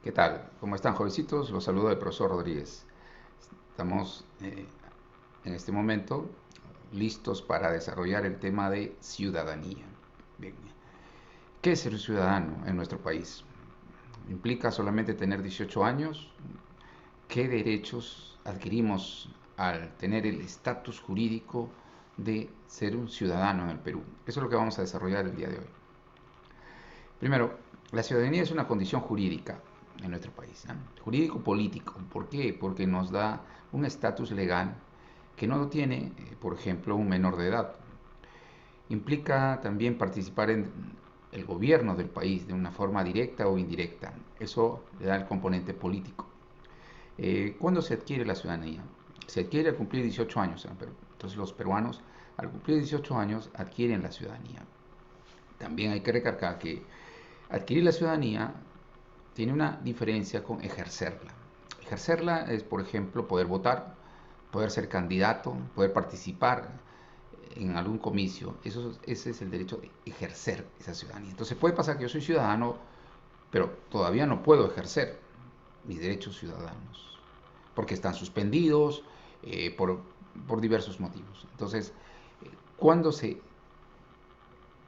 ¿Qué tal? ¿Cómo están, jovencitos? Los saludo el profesor Rodríguez. Estamos en este momento listos para desarrollar el tema de ciudadanía. Bien. ¿Qué es ser ciudadano en nuestro país? ¿Implica solamente tener 18 años? ¿Qué derechos adquirimos al tener el estatus jurídico de ser un ciudadano en el Perú? Eso es lo que vamos a desarrollar el día de hoy. Primero, la ciudadanía es una condición jurídica en nuestro país, ¿no? Jurídico-político. ¿Por qué? Porque nos da un estatus legal que no lo tiene, por ejemplo, un menor de edad. Implica también participar en el gobierno del país de una forma directa o indirecta. Eso le da el componente político. ¿Cuándo se adquiere la ciudadanía? Se adquiere al cumplir 18 años. Entonces los peruanos al cumplir 18 años adquieren la ciudadanía. También hay que recalcar que adquirir la ciudadanía tiene una diferencia con ejercerla. Ejercerla es, por ejemplo, poder votar, poder ser candidato, poder participar en algún comicio. Ese es el derecho de ejercer esa ciudadanía. Entonces puede pasar que yo soy ciudadano, pero todavía no puedo ejercer mis derechos ciudadanos, porque están suspendidos por diversos motivos. Entonces, ¿cuándo se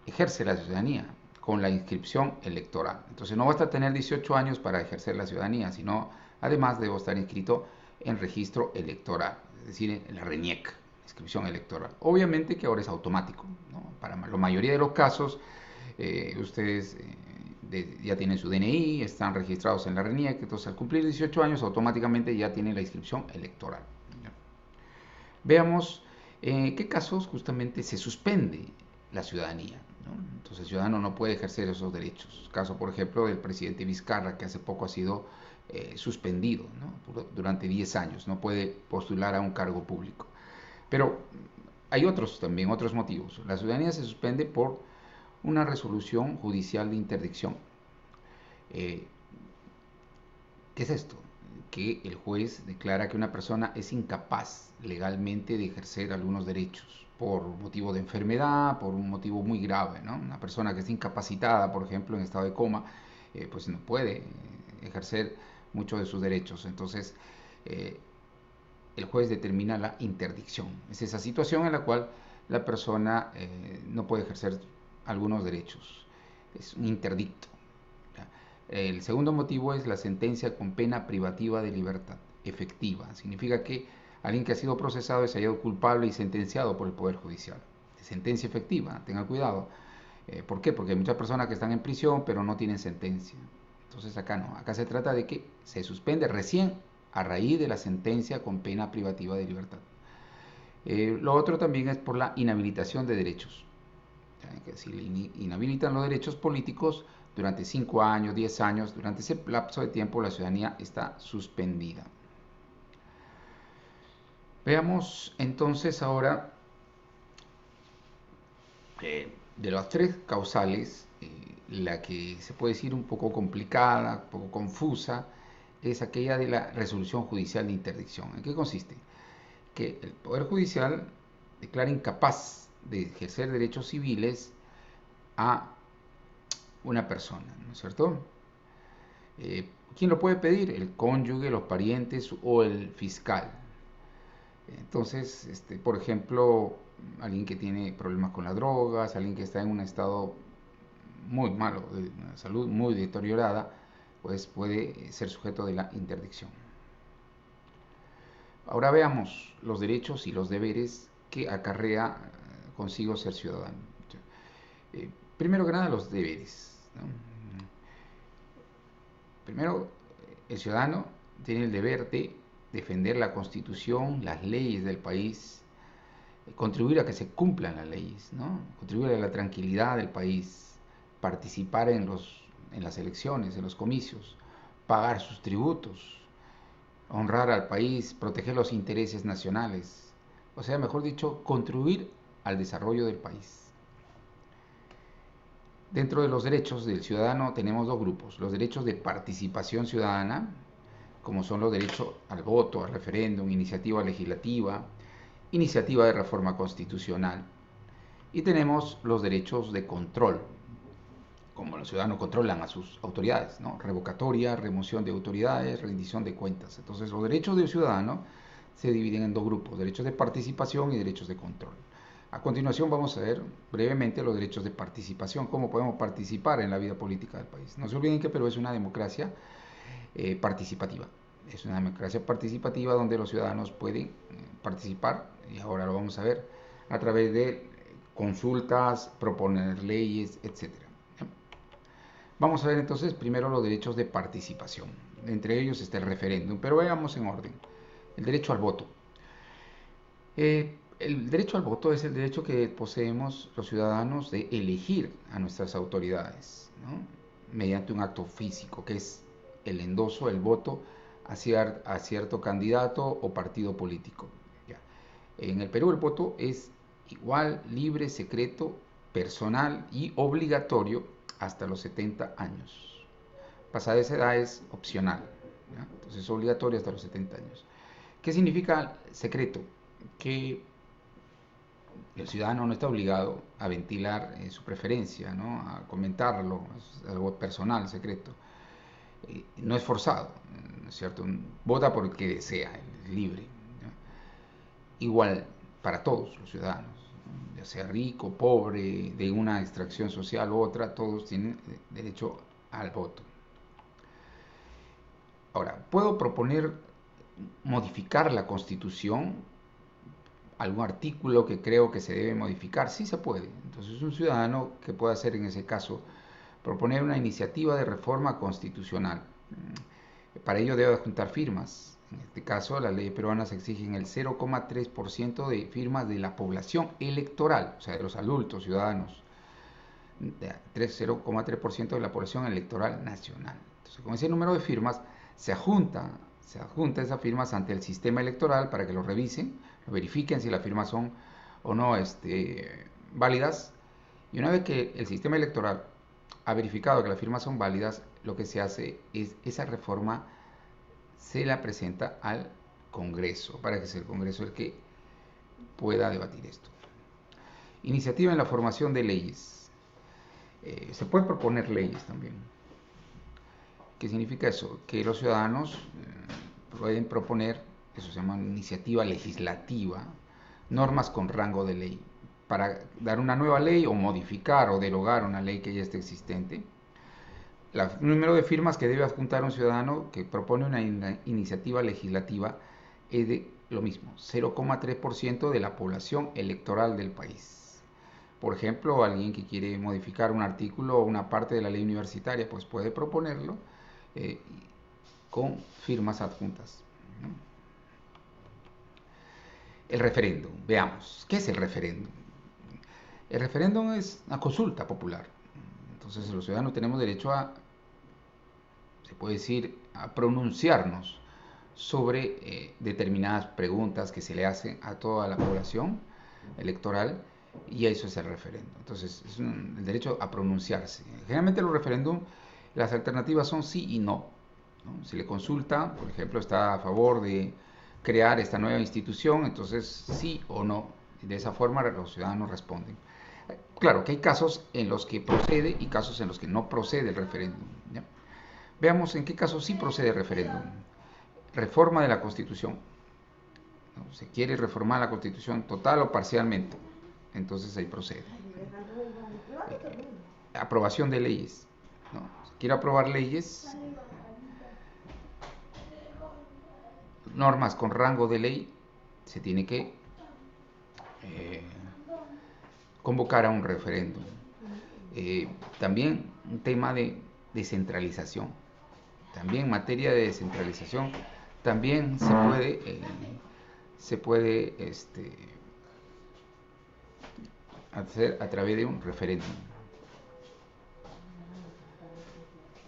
ejerce la ciudadanía? Con la inscripción electoral. Entonces no basta tener 18 años para ejercer la ciudadanía, sino además debo estar inscrito en registro electoral, es decir, en la RENIEC, inscripción electoral. Obviamente que ahora es automático, ¿no? Para la mayoría de los casos, ustedes ya tienen su DNI, están registrados en la RENIEC, entonces al cumplir 18 años automáticamente ya tienen la inscripción electoral. Veamos en qué casos justamente se suspende la ciudadanía, ¿no? Entonces el ciudadano no puede ejercer esos derechos. Caso, por ejemplo, del presidente Vizcarra, que hace poco ha sido suspendido, ¿no? Durante 10 años, no puede postular a un cargo público. Pero hay otros también, otros motivos. La ciudadanía se suspende por una resolución judicial de interdicción. Eh, ¿Qué es esto? Que el juez declara que una persona es incapaz legalmente de ejercer algunos derechos por motivo de enfermedad, por un motivo muy grave, ¿no? Una persona que está incapacitada, por ejemplo, en estado de coma, pues no puede ejercer muchos de sus derechos. Entonces, eh, el juez determina la interdicción. Es esa situación en la cual la persona no puede ejercer algunos derechos. Es un interdicto. El segundo motivo es la sentencia con pena privativa de libertad efectiva. Significa que alguien que ha sido procesado es hallado culpable y sentenciado por el Poder Judicial. Sentencia efectiva, tenga cuidado. ¿Por qué? Porque hay muchas personas que están en prisión pero no tienen sentencia. Entonces acá no, acá se trata de que se suspende recién a raíz de la sentencia con pena privativa de libertad. Lo otro también es por la inhabilitación de derechos. Que si le inhabilitan los derechos políticos durante 5 años, 10 años, durante ese lapso de tiempo la ciudadanía está suspendida. Veamos entonces ahora de las tres causales, la que se puede decir un poco complicada, un poco confusa, es aquella de la resolución judicial de interdicción. ¿En qué consiste? Que el Poder Judicial declara incapaz de ejercer derechos civiles a una persona, ¿no es cierto? ¿Quién lo puede pedir? El cónyuge, los parientes o el fiscal. Entonces, por ejemplo, alguien que tiene problemas con las drogas, alguien que está en un estado muy malo, de una salud muy deteriorada, pues puede ser sujeto de la interdicción. Ahora veamos los derechos y los deberes que acarrea consigo ser ciudadano. Primero que nada, los deberes, ¿no? Primero, el ciudadano tiene el deber de defender la constitución, las leyes del país, contribuir a que se cumplan las leyes, ¿no? Contribuir a la tranquilidad del país, participar en las elecciones, en los comicios, pagar sus tributos, honrar al país, proteger los intereses nacionales, o sea, mejor dicho, contribuir al desarrollo del país. Dentro de los derechos del ciudadano tenemos dos grupos, los derechos de participación ciudadana, como son los derechos al voto, al referéndum, iniciativa legislativa, iniciativa de reforma constitucional, y tenemos los derechos de control. como los ciudadanos controlan a sus autoridades, ¿no? Revocatoria, remoción de autoridades, rendición de cuentas. Entonces, los derechos del ciudadano se dividen en dos grupos: derechos de participación y derechos de control. A continuación vamos a ver brevemente los derechos de participación, cómo podemos participar en la vida política del país. No se olviden que Perú es una democracia participativa. Es una democracia participativa donde los ciudadanos pueden participar, y ahora lo vamos a ver, a través de consultas, proponer leyes, etc. Vamos a ver entonces primero los derechos de participación. Entre ellos está el referéndum, pero veamos en orden. El derecho al voto. El derecho al voto es el derecho que poseemos los ciudadanos de elegir a nuestras autoridades, ¿no? Mediante un acto físico, que es el endoso, el voto a cierto candidato o partido político. Ya. En el Perú el voto es igual, libre, secreto, personal y obligatorio hasta los 70 años. Pasada esa edad es opcional, ¿ya? Entonces es obligatorio hasta los 70 años. ¿Qué significa secreto? Que el ciudadano no está obligado a ventilar su preferencia, ¿no? A comentarlo, es algo personal, secreto. No es forzado, ¿no es cierto? Vota porque desea, es libre, ¿no? Igual para todos los ciudadanos, ¿no? Ya sea rico, pobre, de una extracción social u otra, todos tienen derecho al voto. Ahora, ¿puedo proponer modificar la Constitución? ¿Algún artículo que creo que se debe modificar? Sí se puede. Entonces un ciudadano, ¿qué puede hacer en ese caso? Proponer una iniciativa de reforma constitucional. Para ello debe adjuntar firmas. En este caso, las leyes peruanas exigen el 0,3% de firmas de la población electoral, o sea, de los adultos, ciudadanos, 0,3% de la población electoral nacional. Entonces, con ese número de firmas se adjunta esas firmas ante el sistema electoral para que lo revisen, lo verifiquen si las firmas son o no válidas. Y una vez que el sistema electoral ha verificado que las firmas son válidas, lo que se hace es esa reforma se la presenta al Congreso, para que sea el Congreso el que pueda debatir esto. Iniciativa en la formación de leyes. Se puede proponer leyes también. ¿Qué significa eso? Que los ciudadanos pueden proponer, eso se llama iniciativa legislativa, normas con rango de ley, para dar una nueva ley o modificar o derogar una ley que ya esté existente. El número de firmas que debe adjuntar un ciudadano que propone una iniciativa legislativa es de lo mismo, 0,3% de la población electoral del país. Por ejemplo, alguien que quiere modificar un artículo o una parte de la ley universitaria, pues puede proponerlo con firmas adjuntas. El referéndum, veamos, ¿qué es el referéndum? El referéndum es una consulta popular. Entonces los ciudadanos tenemos derecho a, se puede decir, a pronunciarnos sobre determinadas preguntas que se le hacen a toda la población electoral, y eso es el referéndum. Entonces es el derecho a pronunciarse. Generalmente los referéndums, las alternativas son sí y no, ¿no? Si le consulta, por ejemplo, está a favor de crear esta nueva institución, entonces sí o no. De esa forma los ciudadanos responden. Claro que hay casos en los que procede y casos en los que no procede el referéndum, ¿ya? Veamos en qué casos sí procede el referéndum. Reforma de la Constitución, ¿no? Se quiere reformar la Constitución total o parcialmente, entonces ahí procede. Aprobación de leyes, ¿no? Se quiere aprobar leyes, normas con rango de ley, se tiene que convocar a un referéndum. También un tema de descentralización. También en materia de descentralización, también se puede hacer a través de un referéndum.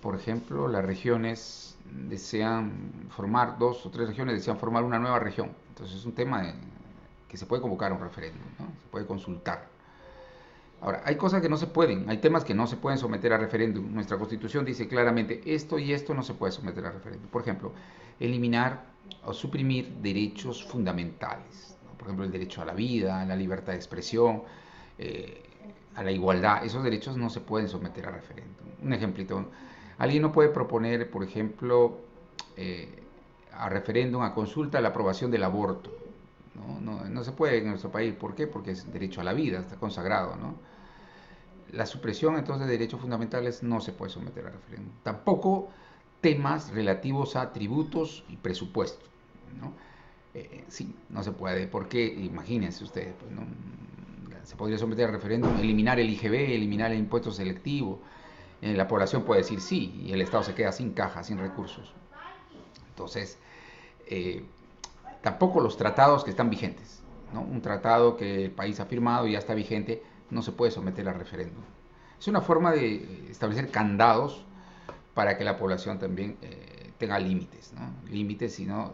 Por ejemplo, las regiones desean formar, 2 o 3 regiones desean formar una nueva región. Entonces es un tema que se puede convocar a un referéndum, ¿no? Se puede consultar. Ahora, hay cosas que no se pueden, hay temas que no se pueden someter a referéndum. Nuestra Constitución dice claramente, esto y esto no se puede someter a referéndum. Por ejemplo, eliminar o suprimir derechos fundamentales, ¿no? Por ejemplo, el derecho a la vida, a la libertad de expresión, a la igualdad, esos derechos no se pueden someter a referéndum. Un ejemplito, alguien no puede proponer, por ejemplo, a referéndum, a consulta, la aprobación del aborto. No se puede en nuestro país. ¿Por qué? Porque es derecho a la vida, está consagrado, ¿no? La supresión entonces de derechos fundamentales no se puede someter a referéndum. Tampoco temas relativos a tributos y presupuesto, ¿no? Sí, no se puede, porque imagínense ustedes, pues, ¿no? Se podría someter a referéndum, eliminar el IGB, eliminar el impuesto selectivo. La población puede decir sí y el Estado se queda sin caja, sin recursos. Entonces, tampoco los tratados que están vigentes, ¿no? Un tratado que el país ha firmado y ya está vigente no se puede someter a referéndum. Es una forma de establecer candados para que la población también tenga límites, ¿no? Límites y no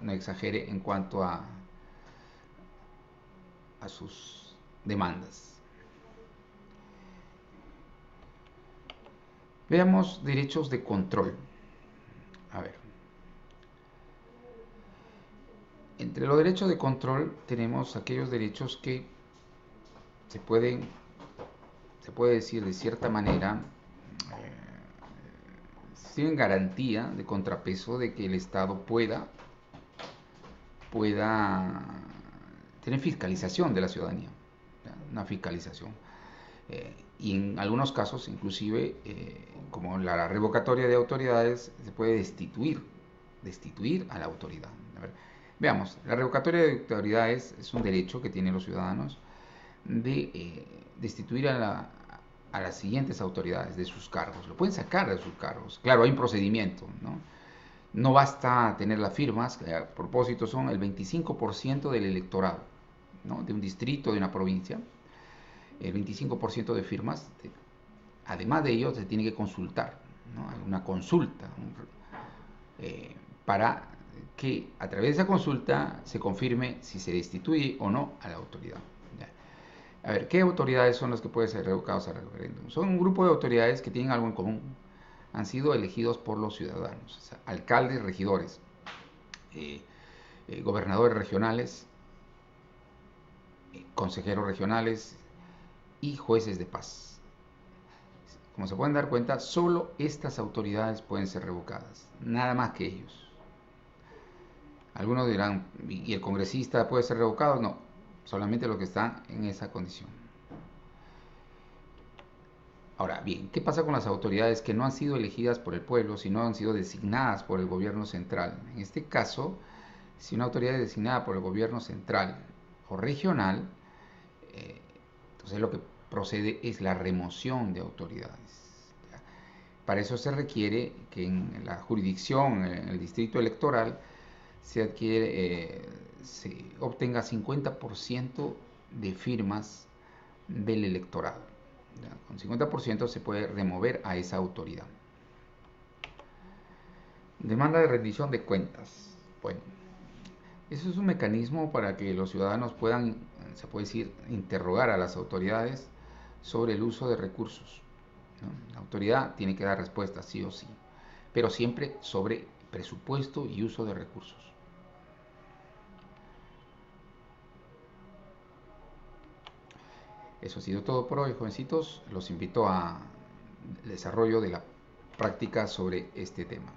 exagere en cuanto a sus demandas. Veamos derechos de control. A ver. Entre los derechos de control tenemos aquellos derechos que se puede decir de cierta manera, tienen garantía de contrapeso de que el Estado pueda tener fiscalización de la ciudadanía, una fiscalización. Y en algunos casos, inclusive, como la revocatoria de autoridades, se puede destituir a la autoridad. A ver, veamos, la revocatoria de autoridades es un derecho que tienen los ciudadanos de destituir a las siguientes autoridades de sus cargos. Lo pueden sacar de sus cargos. Claro, hay un procedimiento, ¿no? No basta tener las firmas, que a propósito son el 25% del electorado, ¿no? De un distrito, de una provincia. El 25% de firmas, además de ello, se tiene que consultar, ¿no? Hay una consulta para que a través de esa consulta se confirme si se destituye o no a la autoridad. A ver, ¿qué autoridades son las que pueden ser revocadas al referéndum? Son un grupo de autoridades que tienen algo en común. Han sido elegidos por los ciudadanos, o sea, alcaldes, regidores, gobernadores regionales, consejeros regionales y jueces de paz. Como se pueden dar cuenta, solo estas autoridades pueden ser revocadas, nada más que ellos. Algunos dirán, ¿y el congresista puede ser revocado? No, solamente los que están en esa condición. Ahora bien, ¿qué pasa con las autoridades que no han sido elegidas por el pueblo, sino han sido designadas por el gobierno central? En este caso, si una autoridad es designada por el gobierno central o regional, entonces lo que procede es la remoción de autoridades. Para eso se requiere que en la jurisdicción, en el distrito electoral, se obtenga 50% de firmas del electorado. Con 50% se puede remover a esa autoridad. Demanda de rendición de cuentas. Bueno, eso es un mecanismo para que los ciudadanos puedan, se puede decir, interrogar a las autoridades sobre el uso de recursos, ¿no? La autoridad tiene que dar respuesta sí o sí, pero siempre sobre presupuesto y uso de recursos. Eso ha sido todo por hoy, jovencitos. Los invito al desarrollo de la práctica sobre este tema.